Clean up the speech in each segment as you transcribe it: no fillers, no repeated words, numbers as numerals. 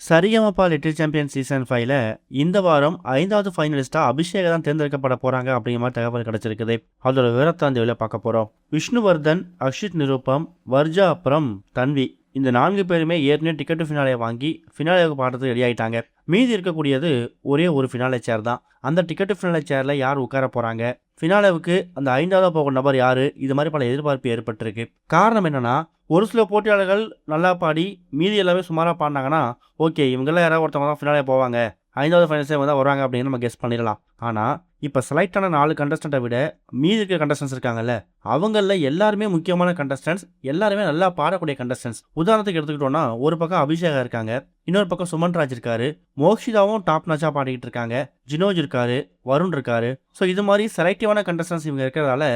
Sa Re Ga Ma Pa little champion season 5ல இந்த வாரம் 5வது ஃபைனலிஸ்டா அபிஷேக் தான் தேர்ந்தெடுக்கப்பட போறாங்க அப்படிங்கிற மாதிரி தகவல் கிடைச்சிருக்குது. அதோட விவரத்தை அந்த வீடியோல பார்க்க போறோம். விஷ்ணுவர்தன், அக்ஷித் நிருப்பம், வர்ஜா அப்புறம் தன்வி இந்த 4 பேருமே ஏற்கனவே டிக்கெட் ஃபினாலே வாங்கி ஃபினாலேவுக்கு பாடுறதுக்கு ரெடி ஆயிட்டாங்க. மீதி இருக்கக்கூடியது ஒரே ஒரு ஃபினாலே சேர் தான். அந்த டிக்கெட் ஃபினாலே சேர்ல யார் உட்கார போறாங்க, ஃபினாலேவுக்கு அந்த 5வது போகிற நபர் யாரு, இது மாதிரி பல எதிர்பார்ப்பு ஏற்பட்டிருக்கு. காரணம் என்னன்னா, ஒரு சில போட்டியாளர்கள் நல்லா பாடி மீதி எல்லாமே சுமாராக பாடினாங்கன்னா ஓகே இவங்கெல்லாம் யாராவது ஒருத்தவங்க தான் ஃபினாலே போவாங்க, 5வது ஃபைனல்ஸே வந்து வருவாங்க அப்படின்னு நம்ம கெஸ் பண்ணிடலாம். ஆனால் இப்போ செலக்ட் ஆன 4 கண்டஸ்டண்ட்டை விட மீதி இருக்க கண்டஸ்டன்ஸ் இருக்காங்கல்ல, அவங்களில் எல்லாருமே முக்கியமான கண்டஸ்டன்ஸ், எல்லாருமே நல்லா பாடக்கூடிய கண்டஸ்டன்ஸ். உதாரணத்துக்கு எடுத்துக்கிட்டோம்னா ஒரு பக்கம் அபிஷேகா இருக்காங்க, இன்னொரு பக்கம் சுமன்ராஜ் இருக்காரு, மோக்ஷிதாவும் டாப் நாச்சா பாடிக்கிட்டு இருக்காங்க, ஜினோஜ் இருக்காரு, வருண் இருக்காரு. ஸோ இது மாதிரி செலக்டிவான கண்டஸ்டன்ஸ் இவங்க இருக்கிறதால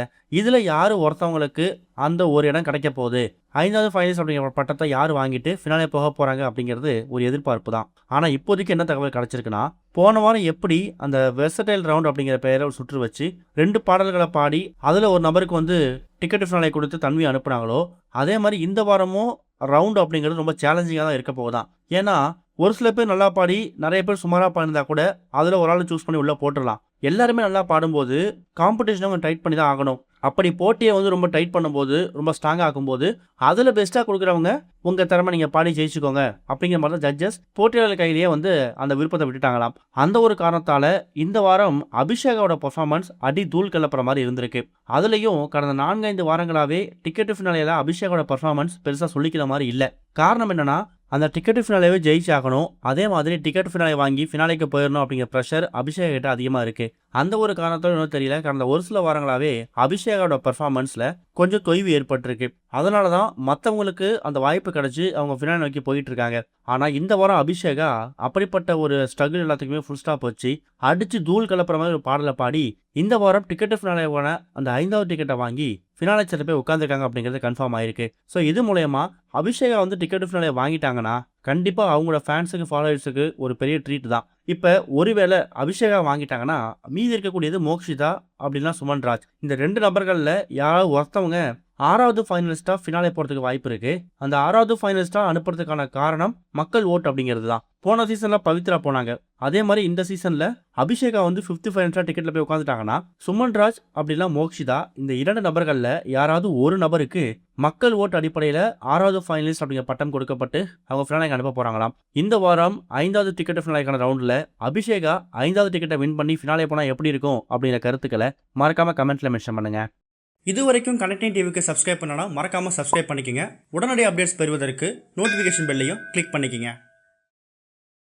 இதில் யார் ஒருத்தவங்களுக்கு அந்த ஒரு இடம் கிடைக்க போகுது, 5வது ஃபைனல்ஸ் அப்படிங்கிற பட்டத்தை யார் வாங்கிட்டு ஃபினாலே போக போகிறாங்க அப்படிங்கிறது ஒரு எதிர்பார்ப்பு தான். ஆனால் இப்போதைக்கு என்ன தகவல் கிடைச்சிருக்குன்னா, போன வாரம் எப்படி அந்த வெர்சடைல் ரவுண்ட் அப்படிங்கிற பெயரை ஒரு சுற்று வச்சு 2 பாடல்களை பாடி அதில் ஒரு நபருக்கு வந்து டிக்கெட் ஃபினாலே கொடுத்து தன்வி அனுப்புனாங்களோ, அதே மாதிரி இந்த வாரமும் ரவுண்ட் அப்படிங்கிறது ரொம்ப சேலஞ்சிங்காக தான் இருக்க போகுதான். ஏன்னா ஒரு சில பேர் நல்லா பாடி நிறைய பேர் சுமாராக பாடினா கூட அதில் ஒரு ஆள் சூஸ் பண்ணி உள்ளே போட்டுடலாம். எல்லாருமே நல்லா பாடும்போது காம்படிஷனை அவங்க டைட் பண்ணி தான் ஆகணும். அப்படி போட்டியை வந்து ரொம்ப டைட் பண்ணும்போது, ரொம்ப ஸ்ட்ராங்காக ஆக்கும்போது அதில் பெஸ்ட்டாக கொடுக்குறவங்க உங்கள் திறமை நீங்கள் பாடி ஜெயிச்சுக்கோங்க அப்படிங்கிற மாதிரி தான் ஜட்ஜஸ் போட்டியாளர் கையிலேயே வந்து அந்த விருப்பத்தை விட்டுட்டாங்களாம். அந்த ஒரு காரணத்தால் இந்த வாரம் அபிஷேகோட பர்ஃபார்மன்ஸ் அடி தூள் கிளப்புற மாதிரி இருந்திருக்கு. அதுலேயும் கடந்த 4-5 வாரங்களாகவே டிக்கெட் ஃபினாலேல அபிஷேகோட பர்ஃபார்மன்ஸ் பெருசாக சொல்லிக்கிற மாதிரி இல்லை. காரணம் என்னன்னா, அந்த டிக்கெட் ஃபினாலேவே ஜெயிச்சாகணும், அதே மாதிரி டிக்கெட் ஃபினாலே வாங்கி ஃபினாலேக்கு போயிடணும் அப்படிங்கிற ப்ரெஷர் அபிஷேக் கிட்ட அதிகமாக இருக்குது. அந்த ஒரு காரணத்தோடு இன்னும் தெரியல, கடந்த ஒரு சில வாரங்களாகவே அபிஷேகோட பர்ஃபார்மன்ஸில் கொஞ்சம் தொய்வு ஏற்பட்டிருக்கு. அதனால தான் மற்றவங்களுக்கு அந்த வாய்ப்பு கிடச்சி அவங்க ஃபினாலே நோக்கி போயிட்டு இருக்காங்க. ஆனால் இந்த வாரம் அபிஷேகா அப்படிப்பட்ட ஒரு ஸ்ட்ரகிள் எல்லாத்துக்குமே ஃபுல் ஸ்டாப் வச்சு அடித்து தூள் கலப்புற மாதிரி ஒரு பாடலை பாடி இந்த வாரம் டிக்கெட் ஃபினாலேவான அந்த 5வது டிக்கெட்டை வாங்கி ஃபினாலே சேரில் போய் உட்காந்துருக்காங்க அப்படிங்கிறது கன்ஃபார்ம் ஆயிருக்கு. ஸோ இது மூலயமா அபிஷேகா வந்து டிக்கெட் ஃபினாலே வாங்கிட்டாங்கன்னா கண்டிப்பாக அவங்களோட ஃபேன்ஸுக்கு ஃபாலோவர்ஸுக்கு ஒரு பெரிய ட்ரீட் தான். இப்போ ஒருவேளை அபிஷேகா வாங்கிட்டாங்கன்னா மீதி இருக்கக்கூடியது மோக்ஷிதா அப்படின்னா சுமன்ராஜ். இந்த 2 நபர்களில் யாராவது ஒருத்தவங்க 6வது ஃபைனலிஸ்டாக ஃபினாலே போகிறதுக்கு வாய்ப்பு இருக்குது. அந்த 6வது ஃபைனலிஸ்டாக அனுப்புறதுக்கான காரணம் மக்கள் ஓட் அப்படிங்கிறது தான். போன சீசனில் பவித்ரா போனாங்க, அதே மாதிரி இந்த சீசனில் அபிஷேகா வந்து 5th ஃபைனலிஸ்டாக டிக்கெட்டில் போய் உட்காந்துட்டாங்கன்னா சுமன்ராஜ் அப்படின்னா மோக்ஷிதா, இந்த 2 நபர்களில் யாராவது ஒரு நபருக்கு மக்கள் ஓட்டு அடிப்படையில் 6வது ஃபைனலிஸ்ட் அப்படிங்கிற பட்டம் கொடுக்கப்பட்டு அவங்க ஃபினாலேக்கு அனுப்ப போகிறாங்களாம். இந்த வாரம் 5வது டிக்கெட் ஃபினாலேக்கான ரவுண்டில் அபிஷேகா 5வது டிக்கெட்டை வின் பண்ணி ஃபினாலே போனால் எப்படி இருக்கும் அப்படிங்கிற கருத்துக்களை மறக்காமல் கமெண்ட்டில் மென்ஷன் பண்ணுங்கள். இது வரைக்கும் கனெக்டிங் டிவிக்கு சப்ஸ்கிரைப் பண்ணனா மறக்காமல் சப்ஸ்கிரைப் பண்ணிக்கங்க. உடனடி அப்டேட்ஸ் பெறுவதற்கு நோட்டிஃபிகேஷன் பெல்லையும் கிளிக் பண்ணிக்கங்க.